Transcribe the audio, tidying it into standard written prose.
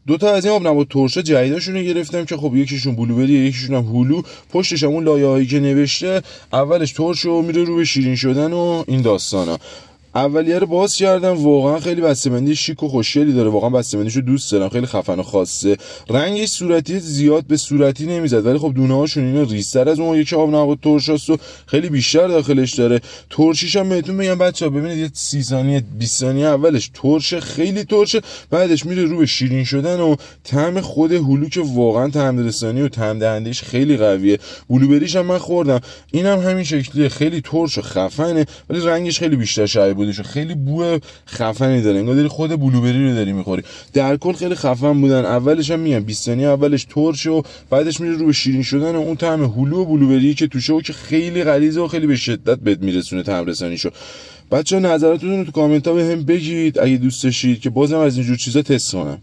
دو تا از این آب نبات ترش جدیداشون رو گرفتم که خب یکیشون بلوبری یکیشون هم هلو، پشتش هم اون لایه‌هایی که نوشته اولش ترش و میره رو به شیرین شدن و این داستانا. اولیه رو باز کردم، واقعا خیلی بسته‌بندی شیک و خوشگلی داره، واقعا بسته‌بندیشو دوست دارم، خیلی خفن و خاصه. رنگش صورتی زیاد به صورتی نمیزد ولی خب دونه هاشون اینا ریزتر از اون یکی آب نبات ترشاست و خیلی بیشتر داخلش داره. ترشیش هم بهتون بگم بچه‌ها ببینید یه 30 ثانیه 20 ثانیه اولش ترش، خیلی ترشه، بعدش میره رو به شیرین شدن و طعم خود هلو که واقعا طعم رسانی و طعم دهندش خیلی قویه. بلوبریش هم من خوردم، اینم همین شکلیه، خیلی ترش و خفنه ولی رنگش خیلی بیشتر شایع خیلی بو خفنی داره، انگار داری خود بلوبری رو داری میخوری. در کل خیلی خفن بودن. اولش هم میگم 20 ثانیه اولش ترش و بعدش میره رو به شیرین شدن و اون طعم هلو و بلوبری که توشه و که خیلی غلیظه و خیلی به شدت بهت میرسونه طعم رسانیشو. بچه‌ها نظراتتون رو تو کامنت ها بهم بگید اگه دوست داشتید که بازم از اینجور چیزا تست کنم.